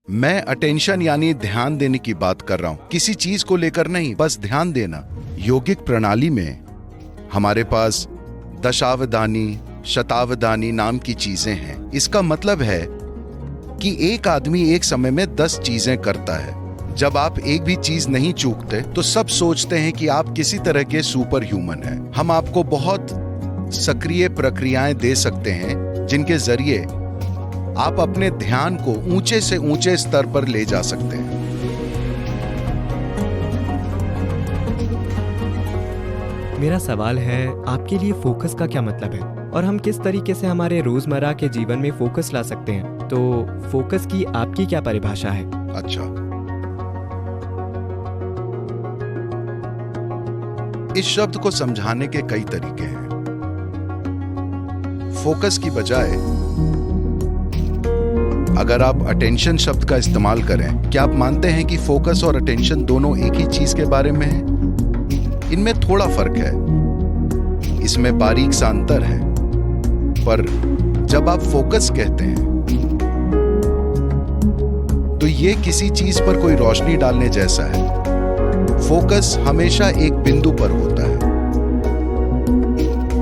मैं अटेंशन यानी ध्यान देने की बात कर रहा हूं, किसी चीज को लेकर नहीं, बस ध्यान देना। योगिक प्रणाली में हमारे पास दशावधानी, शतावधानी नाम की चीजें हैं। इसका मतलब है कि एक आदमी एक समय में 10 चीजें करता है। जब आप एक भी चीज नहीं चूकते तो सब सोचते हैं कि आप किसी तरह के सुपर ह्यूमन हैं। हम आपको बहुत सक्रिय प्रक्रियाएं दे सकते हैं जिनके जरिए आप अपने ध्यान को ऊंचे से ऊंचे स्तर पर ले जा सकते हैं। मेरा सवाल है, आपके लिए फोकस का क्या मतलब है और हम किस तरीके से हमारे रोजमर्रा के जीवन में फोकस ला सकते हैं? तो फोकस की आपकी क्या परिभाषा है? अच्छा, इस शब्द को समझाने के कई तरीके हैं। फोकस की बजाय अगर आप अटेंशन शब्द का इस्तेमाल करें, क्या आप मानते हैं कि फोकस और अटेंशन दोनों एक ही चीज के बारे में है? इनमें थोड़ा फर्क है, इसमें बारीक सा अंतर है। पर जब आप फोकस कहते हैं तो ये किसी चीज पर कोई रोशनी डालने जैसा है। फोकस हमेशा एक बिंदु पर होता है,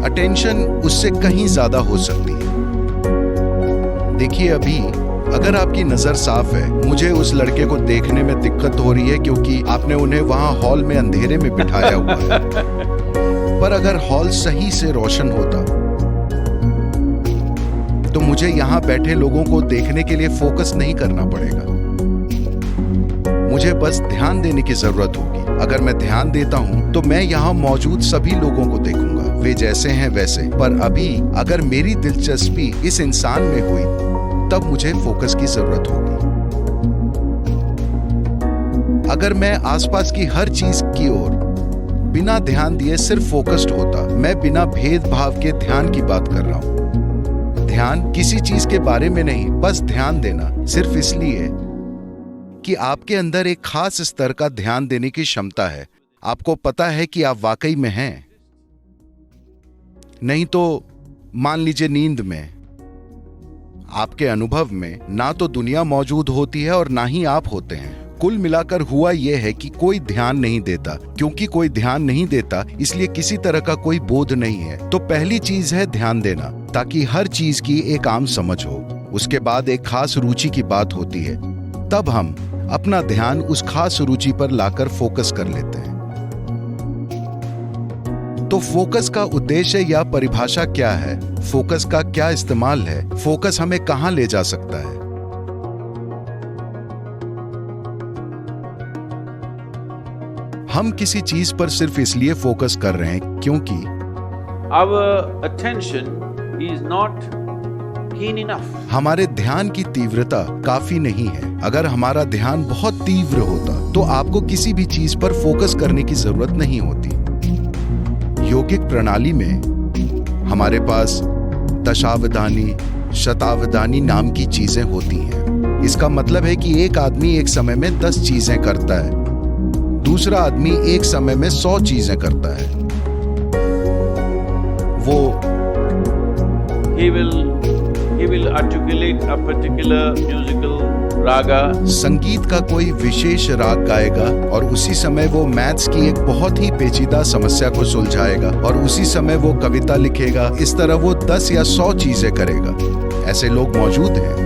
अटेंशन उससे कहीं ज्यादा हो सकती है। देखिए, अभी अगर आपकी नजर साफ है, मुझे उस लड़के को देखने में दिक्कत हो रही है क्योंकि आपने उन्हें वहां हॉल में अंधेरे में बिठाया हुआ है। पर अगर हॉल सही से रोशन होता तो मुझे यहां बैठे लोगों को देखने के लिए फोकस नहीं करना पड़ेगा, मुझे बस ध्यान देने की जरूरत होगी। अगर मैं ध्यान देता हूं तो मैं यहां मौजूद सभी लोगों को देखूंगा, वे जैसे हैं वैसे। पर अभी अगर मेरी दिलचस्पी इस इंसान में हुई तब मुझे फोकस की जरूरत होगी। अगर मैं आसपास की हर चीज की ओर बिना ध्यान दिए सिर्फ फोकस्ड होता, मैं बिना भेदभाव के ध्यान की बात कर रहा हूं। ध्यान किसी चीज के बारे में नहीं, बस ध्यान देना, सिर्फ इसलिए कि आपके अंदर एक खास स्तर का ध्यान देने की क्षमता है। आपको पता है कि आप वाकई में हैं। नहीं तो मान लीजिए नींद में आपके अनुभव में ना तो दुनिया मौजूद होती है और ना ही आप होते हैं। कुल मिलाकर हुआ यह है कि कोई ध्यान नहीं देता। क्योंकि कोई ध्यान नहीं देता, इसलिए किसी तरह का कोई बोध नहीं है। तो पहली चीज है ध्यान देना, ताकि हर चीज की एक आम समझ हो। उसके बाद एक खास रुचि की बात होती है, तब हम अपना ध्यान उस खास रुचि पर लाकर फोकस कर लेते हैं। तो फोकस का उद्देश्य या परिभाषा क्या है? फोकस का क्या इस्तेमाल है? फोकस हमें कहां ले जा सकता है? हम किसी चीज पर सिर्फ इसलिए फोकस कर रहे हैं क्योंकि our attention is not keen enough. हमारे ध्यान की तीव्रता काफी नहीं है। अगर हमारा ध्यान बहुत तीव्र होता तो आपको किसी भी चीज पर फोकस करने की जरूरत नहीं होती। योगिक प्रणाली में हमारे पास दशावधानी, शतावधानी नाम की चीजें होती हैं। इसका मतलब है कि एक आदमी एक समय में 10 चीजें करता है, दूसरा आदमी एक समय में 100 चीजें करता है। वो He will articulate a particular musical raga. संगीत का कोई विशेष राग गाएगा और उसी समय वो मैथ्स की एक बहुत ही पेचीदा समस्या को सुलझाएगा और उसी समय वो कविता लिखेगा। इस तरह वो 10 या 100 चीजें करेगा। ऐसे लोग मौजूद हैं।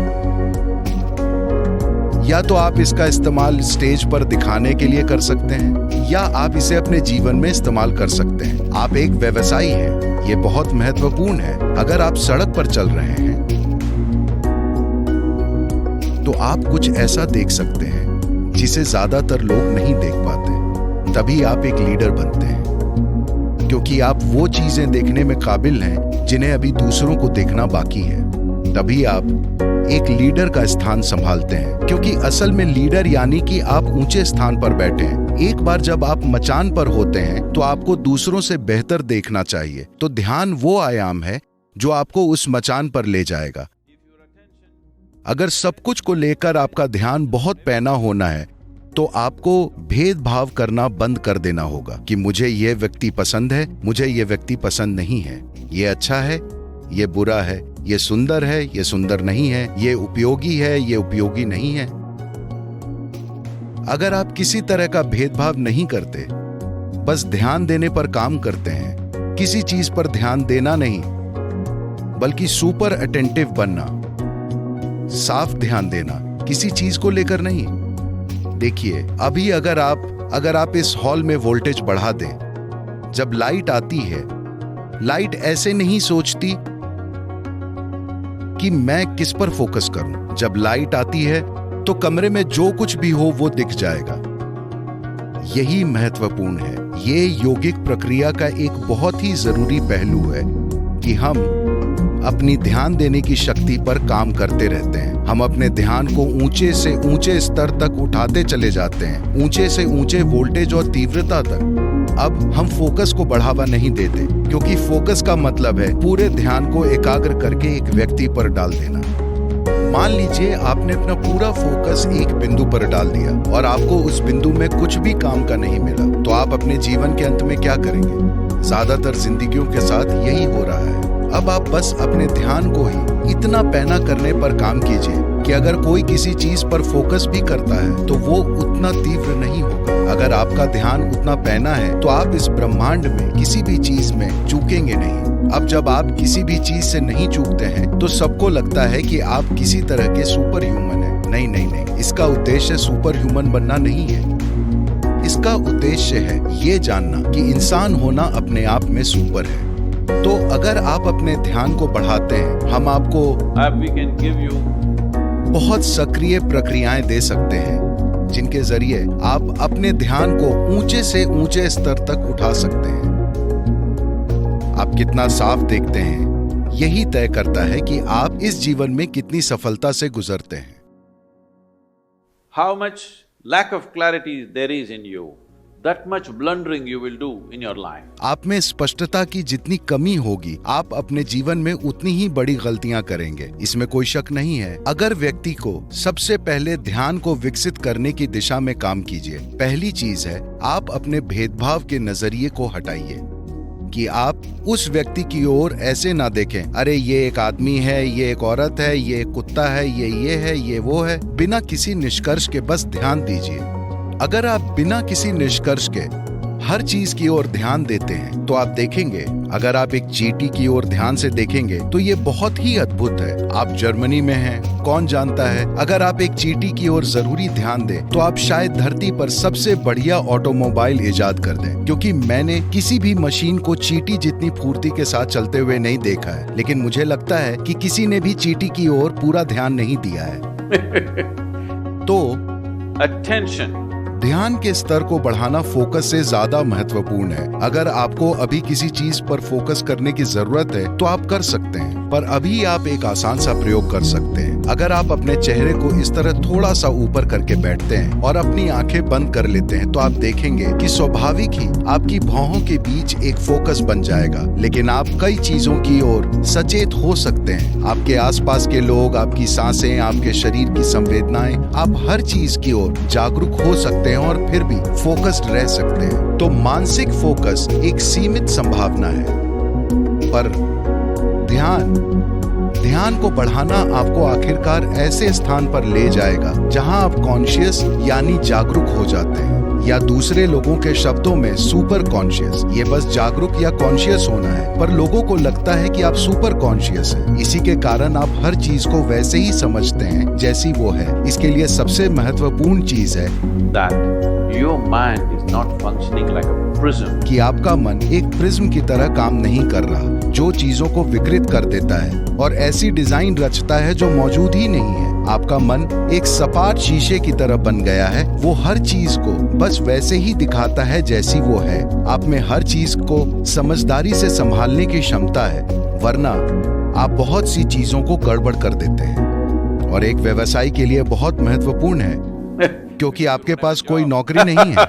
या तो आप इसका इस्तेमाल स्टेज पर दिखाने के लिए कर सकते हैं या आप इसे अपने जीवन में इस्तेमाल कर सकते हैं। आप एक व्यवसायी हैं, ये बहुत महत्वपूर्ण है। अगर आप सड़क पर चल रहे हैं तो आप कुछ ऐसा देख सकते हैं जिसे ज्यादातर लोग नहीं देख पाते। तभी आप एक लीडर बनते हैं, क्योंकि आप वो चीजें देखने में काबिल हैं जिन्हें अभी दूसरों को देखना बाकी है। तभी आप एक लीडर का स्थान संभालते हैं, क्योंकि असल में लीडर यानी कि आप ऊंचे स्थान पर बैठे हैं। एक बार जब आप मचान पर होते हैं तो आपको दूसरों से बेहतर देखना चाहिए। तो ध्यान वो आयाम है जो आपको उस मचान पर ले जाएगा। अगर सब कुछ को लेकर आपका ध्यान बहुत पैना होना है तो आपको भेदभाव करना बंद कर देना होगा कि मुझे ये व्यक्ति पसंद है, मुझे ये व्यक्ति पसंद नहीं है, ये अच्छा है, ये बुरा है, ये सुंदर है, ये सुंदर नहीं है, ये उपयोगी है, ये उपयोगी नहीं है। अगर आप किसी तरह का भेदभाव नहीं करते, बस ध्यान देने पर काम करते हैं, किसी चीज पर ध्यान देना नहीं बल्कि सुपर अटेंटिव बनना, साफ ध्यान देना, किसी चीज को लेकर नहीं। देखिए, अभी अगर आप इस हॉल में वोल्टेज बढ़ा दें, जब लाइट आती है, लाइट ऐसे नहीं सोचती कि मैं किस पर फोकस करूं। जब लाइट आती है तो कमरे में जो कुछ भी हो वो दिख जाएगा। यही महत्वपूर्ण है। ये योगिक प्रक्रिया का एक बहुत ही जरूरी पहलू है कि हम अपनी ध्यान देने की शक्ति पर काम करते रहते हैं। हम अपने ध्यान को ऊंचे से ऊंचे स्तर तक उठाते चले जाते हैं, ऊंचे से ऊंचे वोल्टेज और तीव्रता तक। अब हम फोकस को बढ़ावा नहीं देते, क्योंकि फोकस का मतलब है पूरे ध्यान को एकाग्र करके एक व्यक्ति पर डाल देना। मान लीजिए आपने अपना पूरा फोकस एक बिंदु पर डाल दिया और आपको उस बिंदु में कुछ भी काम का नहीं मिला, तो आप अपने जीवन के अंत में क्या करेंगे? ज्यादातर जिंदगियों के साथ यही हो रहा है। अब आप बस अपने ध्यान को ही इतना पैना करने पर काम कीजिए कि अगर कोई किसी चीज पर फोकस भी करता है तो वो उतना तीव्र नहीं होगा। अगर आपका ध्यान उतना पैना है तो आप इस ब्रह्मांड में किसी भी चीज में चूकेंगे नहीं। अब जब आप किसी भी चीज से नहीं चूकते हैं तो सबको लगता है कि आप किसी तरह के सुपर ह्यूमन हैं। नहीं नहीं नहीं, इसका उद्देश्य सुपर ह्यूमन बनना नहीं है। इसका उद्देश्य है ये जानना कि इंसान होना अपने आप में सुपर है। तो अगर आप अपने ध्यान को बढ़ाते हैं, हम आपको we can give you बहुत सक्रिय प्रक्रियाएं दे सकते हैं जिनके जरिए आप अपने ध्यान को ऊंचे से ऊंचे स्तर तक उठा सकते हैं। आप कितना साफ देखते हैं, यही तय करता है कि आप इस जीवन में कितनी सफलता से गुजरते हैं। how much lack of clarity there is in you, that much blundering you will do in your life. आप में स्पष्टता की जितनी कमी होगी, आप अपने जीवन में उतनी ही बड़ी गलतियां करेंगे, इसमें कोई शक नहीं है। अगर व्यक्ति को सबसे पहले ध्यान को विकसित करने की दिशा में काम कीजिए। पहली चीज है, आप अपने भेदभाव के नजरिए को हटाइए कि आप उस व्यक्ति की ओर ऐसे ना देखें, अरे ये एक आदमी है, ये एक औरत है, ये एक कुत्ता है, ये है, ये वो है। बिना किसी निष्कर्ष के बस ध्यान दीजिए। अगर आप बिना किसी निष्कर्ष के हर चीज की ओर ध्यान देते हैं तो आप देखेंगे, अगर आप एक चींटी की ओर ध्यान से देखेंगे तो ये बहुत ही अद्भुत है। आप जर्मनी में हैं, कौन जानता है, अगर आप एक चींटी की ओर जरूरी ध्यान दें तो आप शायद धरती पर सबसे बढ़िया ऑटोमोबाइल इजाद कर दें। क्योंकि मैंने किसी भी मशीन को चींटी जितनी फुर्ती के साथ चलते हुए नहीं देखा है, लेकिन मुझे लगता है कि किसी ने भी चींटी की ओर पूरा ध्यान नहीं दिया है। तो Attention. ध्यान के स्तर को बढ़ाना फोकस से ज्यादा महत्वपूर्ण है। अगर आपको अभी किसी चीज पर फोकस करने की जरूरत है तो आप कर सकते हैं, पर अभी आप एक आसान सा प्रयोग कर सकते हैं। अगर आप अपने चेहरे को इस तरह थोड़ा सा ऊपर करके बैठते हैं और अपनी आंखें बंद कर लेते हैं तो आप देखेंगे कि स्वाभाविक ही आपकी भौहों के बीच एक फोकस बन जाएगा। लेकिन आप कई चीजों की ओर सचेत हो सकते हैं। आपके आसपास के लोग, आपकी सांसें, आपके शरीर की संवेदनाएं, आप हर चीज की ओर जागरूक हो सकते हैं और फिर भी फोकस्ड रह सकते हैं। तो मानसिक फोकस एक सीमित संभावना है, पर ध्यान को बढ़ाना आपको आखिरकार ऐसे स्थान पर ले जाएगा जहां आप कॉन्शियस यानी जागरूक हो जाते हैं, या दूसरे लोगों के शब्दों में सुपर कॉन्शियस। ये बस जागरूक या कॉन्शियस होना है, पर लोगों को लगता है कि आप सुपर कॉन्शियस हैं। इसी के कारण आप हर चीज को वैसे ही समझते हैं जैसी वो है। इसके लिए सबसे महत्वपूर्ण चीज है That your mind is not functioning like a prism. कि आपका मन एक प्रिज्म की तरह काम नहीं कर रहा, जो चीजों को विकृत कर देता है और ऐसी डिजाइन रचता है जो मौजूद ही नहीं है। आपका मन एक सपाट शीशे की तरह बन गया है। वो हर चीज को बस वैसे ही दिखाता है जैसी वो है। आप में हर चीज को समझदारी से संभालने की क्षमता है, वरना आप बहुत सी चीजों को गड़बड़ कर देते हैं। और एक व्यवसायी के लिए बहुत महत्वपूर्ण है, क्योंकि आपके पास कोई नौकरी नहीं है।